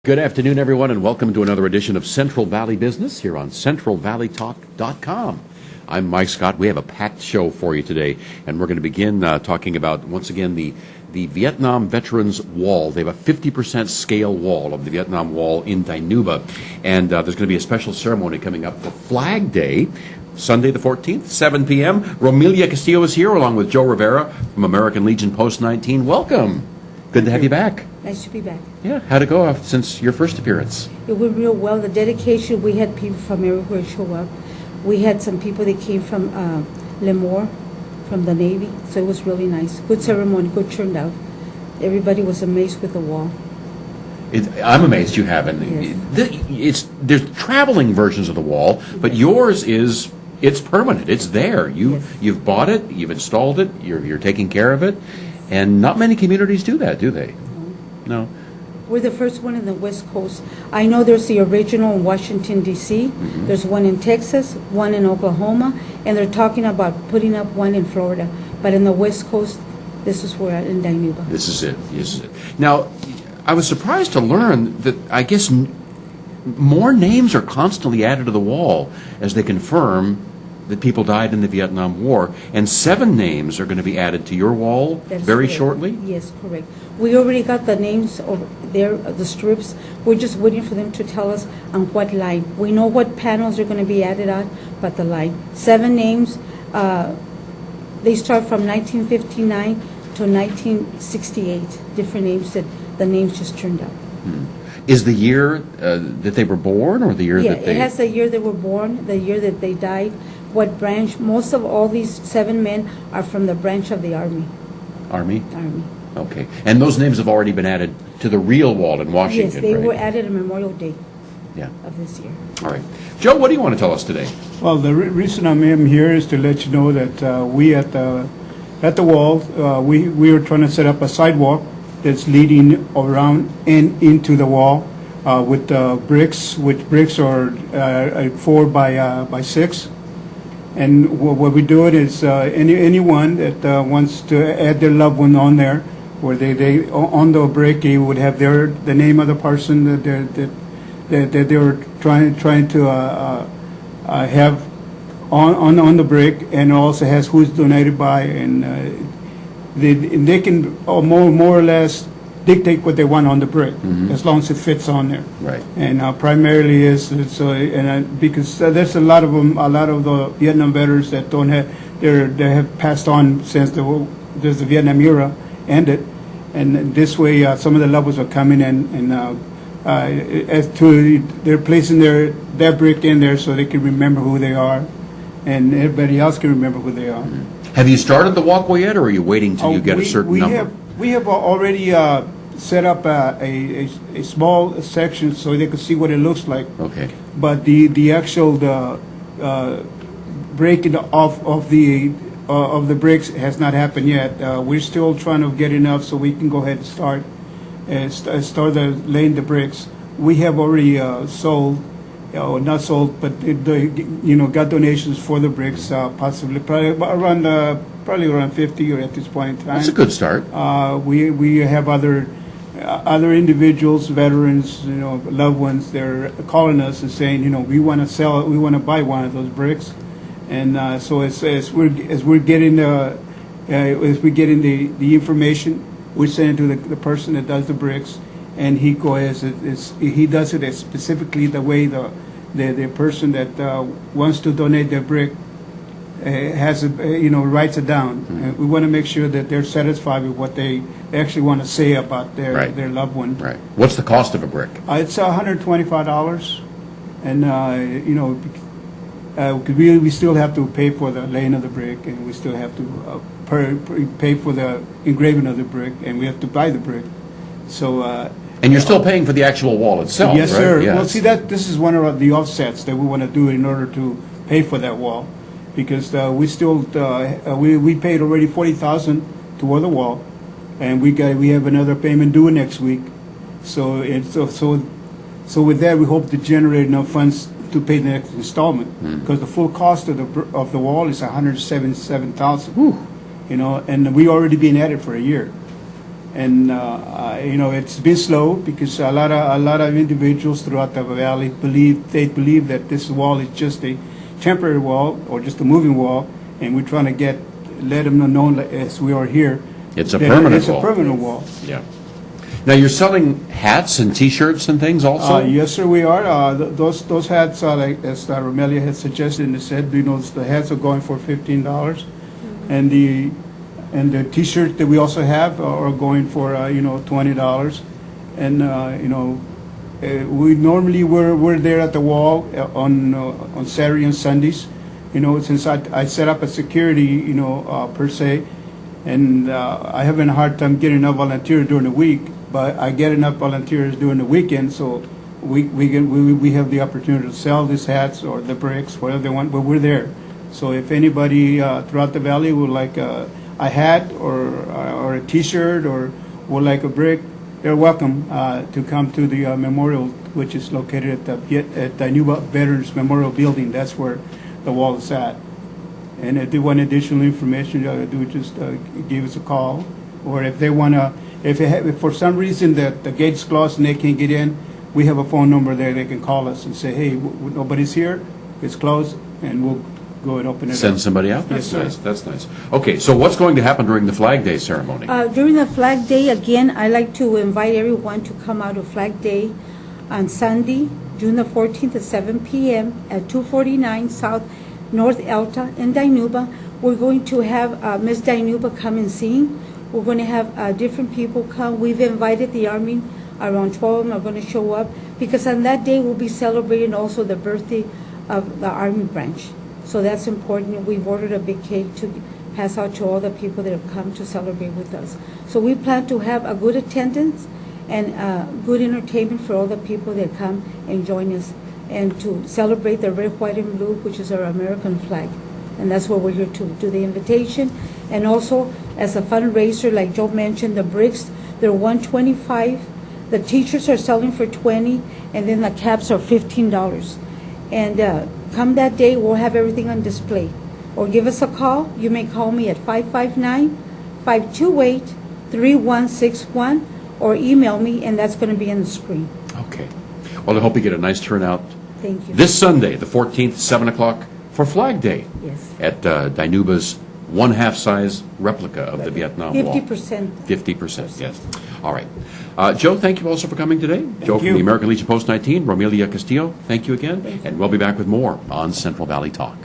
Good afternoon, everyone, and welcome to another edition of Central Valley Business here on CentralValleyTalk.com. I'm Mike Scott. We have a packed show for you today, and we're going to begin talking about, once again, the Vietnam Veterans Wall. They have a 50% scale wall of the Vietnam Wall in Dinuba, and there's going to be a special ceremony coming up for Flag Day, Sunday the 14th, 7 p.m. Romelia Castillo is here, along with Joe Rivera from American Legion Post 19. Welcome. Good to have you back. Nice to be back. Yeah, how'd it go since your first appearance? It went real well. The dedication, we had people from everywhere show up. We had some people that came from Lemoore, from the Navy, so it was really nice. Good ceremony, good turned out. Everybody was amazed with the wall. I'm amazed you haven't. Yes. There's traveling versions of the wall, but yours it's permanent. It's there. You've bought it, you've installed it, you're taking care of it, and not many communities do that, do they? No. We're the first one in the West Coast. I know there's the original in Washington, D.C. Mm-hmm. There's one in Texas, one in Oklahoma, and they're talking about putting up one in Florida. But in the West Coast, this is where in Dinuba. This is it. Now, I was surprised to learn that I guess more names are constantly added to the wall as they confirm that people died in the Vietnam War, and 7 names are going to be added to your wall very shortly? Yes, correct. We already got the names over there, the strips. We're just waiting for them to tell us on what line. We know what panels are going to be added on, but the line. 7 names. They start from 1959 to 1968. Different names that the names just turned out. Is the year that they were born, or the year that they... Yeah, it has the year they were born, the year that they died, what branch. Most of all these 7 men are from the branch of the Army. Army? Army. Okay. And those names have already been added to the real wall in Washington, Yes, they right? were added on Memorial Day of this year. All right. Joe, what do you want to tell us today? Well, the reason I'm here is to let you know that we at the wall, we are trying to set up a sidewalk that's leading around and into the wall with bricks, which bricks are 4 by 6. And what we do it is anyone that wants to add their loved one on there, where they on the brick, you would have the name of the person that they're trying to have on the brick, and also has who's donated by, and they can more or less dictate what they want on the brick, as long as it fits on there. Right. And primarily because there's a lot of them, a lot of the Vietnam veterans that don't have, they have passed on since the Vietnam era ended, and this way some of the loved ones are coming in, and they're placing their brick in there so they can remember who they are, and everybody else can remember who they are. Have you started the walkway yet, or are you waiting till you get a certain number? We have already set up a small section so they can see what it looks like. Okay. But the actual breaking off of the bricks has not happened yet. We're still trying to get enough so we can go ahead and start laying the bricks. We have already sold. Not sold, but got donations for the bricks, probably around 50 at this point in time. That's a good start. We have other individuals, veterans, loved ones. They're calling us and saying, we want to sell it, we want to buy one of those bricks, and so as we're getting the information, we send it to the person that does the bricks. And he does it specifically the way the person that wants to donate their brick has writes it down. And we want to make sure that they're satisfied with what they actually want to say about their loved one. Right. What's the cost of a brick? It's $125, and we still have to pay for the laying of the brick, and we still have to pay for the engraving of the brick, and we have to buy the brick. So. And you're still paying for the actual wall itself, yes, right? sir. Yes. Well, see, this is one of the offsets that we want to do in order to pay for that wall, because we still we paid already $40,000 toward the wall, and we have another payment due next week. So with that, we hope to generate enough funds to pay the next installment, because the full cost of the wall is $177,000. And we already been at it for a year. And it's been slow because a lot of individuals throughout the valley believe that this wall is just a temporary wall or just a moving wall, and we're trying to let them know as we are here. It's a that permanent it's wall. a permanent wall. Yeah. Now you're selling hats and T-shirts and things also. Yes, sir, we are. Those hats, like as Romelia had suggested and said, the hats are going for $15, and the T-shirts that we also have are going for $20, and we normally we're there at the wall on Saturday and Sundays, since I set up a security per se, and I have a hard time getting enough volunteers during the week, but I get enough volunteers during the weekend, so we have the opportunity to sell these hats or the bricks, whatever they want, but we're there. So if anybody throughout the valley would like a hat or a T-shirt or would like a brick, they're welcome to come to the memorial, which is located at Dinuba Veterans Memorial Building. That's where the wall is at. And if they want additional information, just give us a call. Or if they want to, if for some reason that the gate's closed and they can't get in, we have a phone number there. They can call us and say, hey, nobody's here, it's closed, and we'll go and open it up. Send somebody out? Yes, That's sir. nice. That's nice. Okay, so what's going to happen during the Flag Day ceremony? During the Flag Day, again, I like to invite everyone to come out to Flag Day on Sunday, June the 14th at 7 p.m. at 249 South North Alta in Dinuba. We're going to have Miss Dinuba come and sing. We're going to have different people come. We've invited the Army. Around 12 of them are going to show up because on that day we'll be celebrating also the birthday of the Army branch. So that's important. We've ordered a big cake to pass out to all the people that have come to celebrate with us. So we plan to have a good attendance and good entertainment for all the people that come and join us and to celebrate the red, white, and blue, which is our American flag. And that's what we're here to do the invitation. And also, as a fundraiser, like Joe mentioned, the bricks, they're $125. The teachers are selling for $20, and then the caps are $15. And come that day, we'll have everything on display. Or give us a call. You may call me at 559-528-3161, or email me, and that's going to be on the screen. Okay. Well, I hope you get a nice turnout Thank you. this Sunday, the 14th, 7 o'clock, for Flag Day Yes. at Dinuba's one-half size replica of the Vietnam Wall. 50%. 50%, yes. All right. Joe, thank you also for coming today. Joe from you. the American Legion Post 19, Romelia Castillo, thank you again. Thank you. And we'll be back with more on Central Valley Talk.